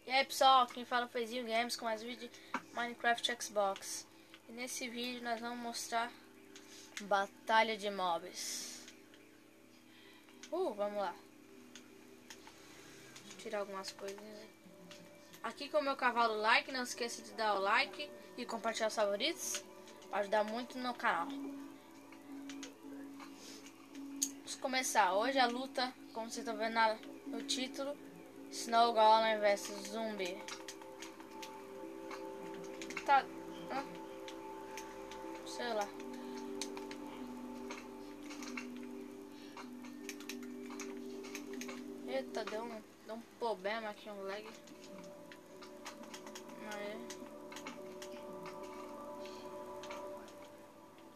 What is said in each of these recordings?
E aí pessoal, quem fala foi Zinho Games com mais vídeo de Minecraft Xbox. E nesse vídeo nós vamos mostrar batalha de mobs. Vamos lá. Deixa eu tirar algumas coisinhas aí. Aqui com o meu cavalo like, não esqueça de dar o like e compartilhar os favoritos para ajudar muito no canal. Vamos começar. Hoje a luta, como vocês estão vendo no título, Snow Golem vs Zumbi. Tá, sei lá. Eita, deu um problema aqui, um lag. Aí.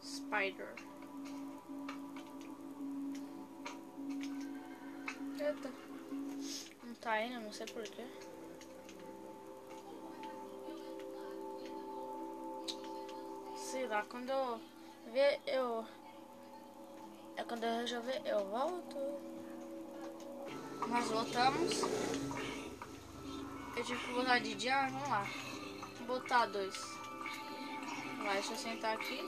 Spider. Eita. Não tá indo, não sei porquê. Sei lá, quando eu ver, quando eu resolver, eu volto. Nós voltamos. Eu tive que botar de dia, vamos lá. Vou botar 2. Vai, deixa eu sentar aqui.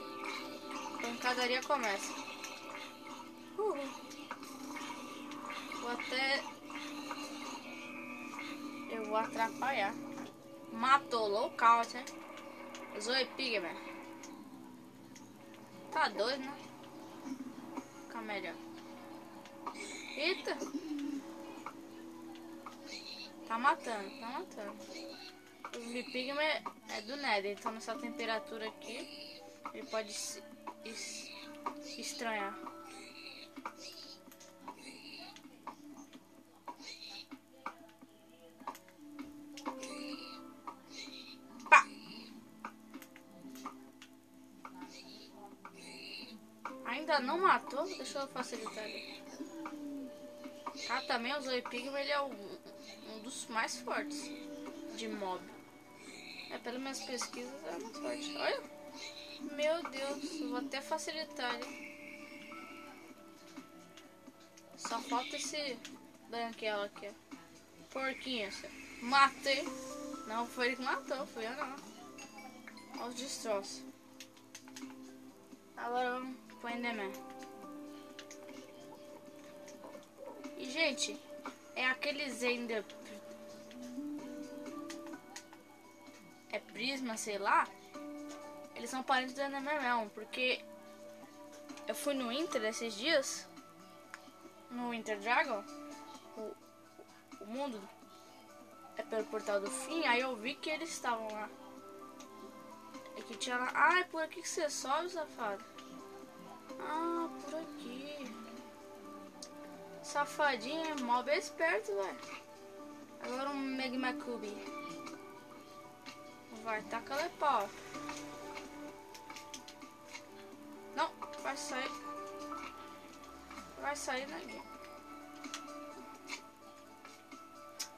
A pancadaria começa. Vou até... Eu vou atrapalhar. Matou, local, né? Zoe Pigman. Tá doido, né? Fica melhor. Eita! Tá matando, tá matando. O Zoe Pigman é do Nether, então nessa temperatura aqui ele pode se estranhar. Pá! Ainda não matou? Deixa eu facilitar ele. Cá também o Zoe Pigman, ele é um dos mais fortes de mob. Pelas minhas pesquisas é mais forte. Olha! Meu Deus, eu vou até facilitar ele. Só falta esse branquelo aqui. Porquinho, matei. Não foi ele que matou, foi eu não. Olha os destroços. Agora vamos pro Enderman. E gente, é aqueles Ender... É Prisma, sei lá. Eles são parentes do Enderman mesmo, porque eu fui no Inter esses dias. No Winter Dragon. O mundo é pelo portal do fim. Aí eu vi que eles estavam lá. E que tinha lá. Ah, é por aqui que você sobe, safado. Ah, por aqui. Safadinho, é mó bem esperto, velho. Agora um Magma Cube. Vai, taca-lhe pau. Não, vai sair. Vai sair daqui.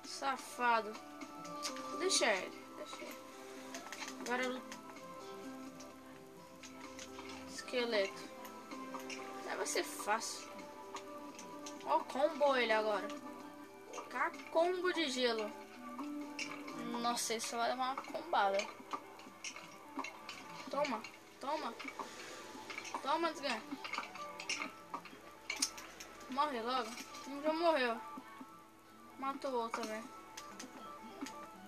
Safado. Deixa ele. Agora esqueleto. Vai ser fácil. Ó, combo ele agora. Combo de gelo. Nossa, isso vai levar uma combada. Toma, toma. Toma, desganha. Morre logo. Um já morreu. Matou o outro também.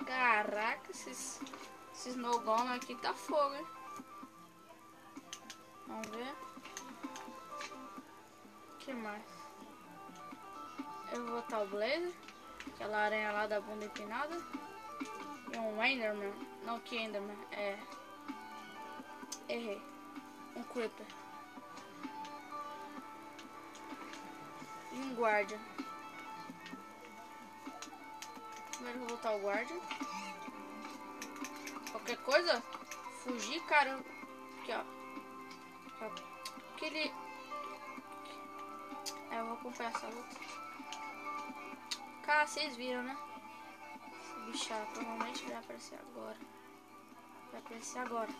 Caraca, esses Snow Golem aqui tá fogo, hein? Vamos ver. O que mais? Eu vou botar o Blazer. Aquela aranha lá da bunda empinada. E um Enderman. Não, que Enderman? Errei. Um Creeper. E um Guardian. Primeiro eu vou botar o Guardian. Qualquer coisa, fugir, cara. Aqui, ó. Aquele... eu vou acompanhar essa luta. Cara, vocês viram, né? Esse bichado provavelmente vai aparecer agora. Vai aparecer agora.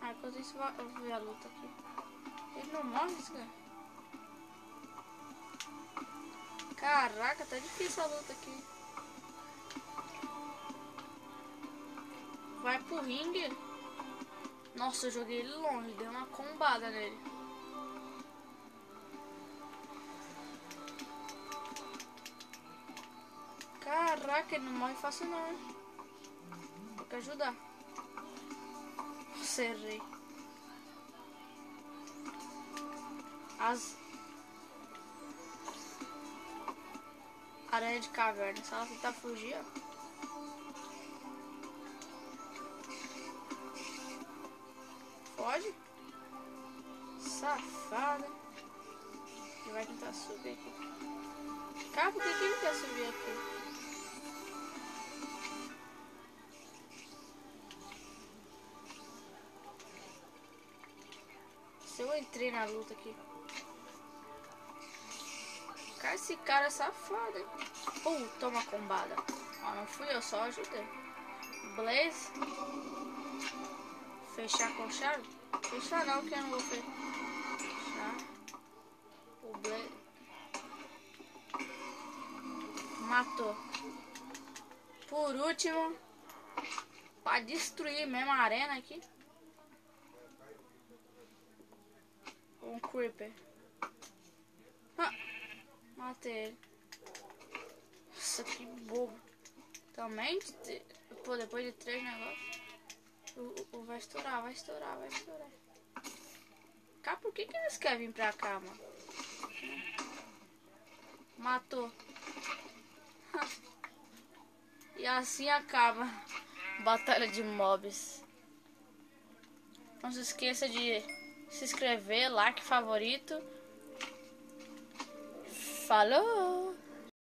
Enquanto isso eu vou ver a luta aqui. Ele não morre, esse cara. Caraca, tá difícil a luta aqui. vai pro ringue. Nossa, eu joguei ele longe, dei uma combada nele. Caraca, ele não morre fácil não, hein? Tem que ajudar. Nossa, errei. As aranha de caverna, se ela tentar fugir, ó. Pode? Safada. Ele vai tentar subir aqui. Cara, por que ele quer subir aqui? Se eu entrei na luta aqui. Cara, esse cara é safado, hein? Toma combada. Ó, não fui eu, só ajudei. Blaze. Fechar com chave? Fechar não, que eu não vou fechar. O Blaze. Matou. Por último, pra destruir mesmo a arena aqui, um Creeper. Matei ele. Nossa, que bobo. Também, pô, depois de 3 negócios, vai estourar, vai estourar, vai estourar. Cara, por que eles querem vir pra cá, mano? Matou. E assim acaba a batalha de mobs. Não se esqueça de se inscrever, like, favorito. Falou!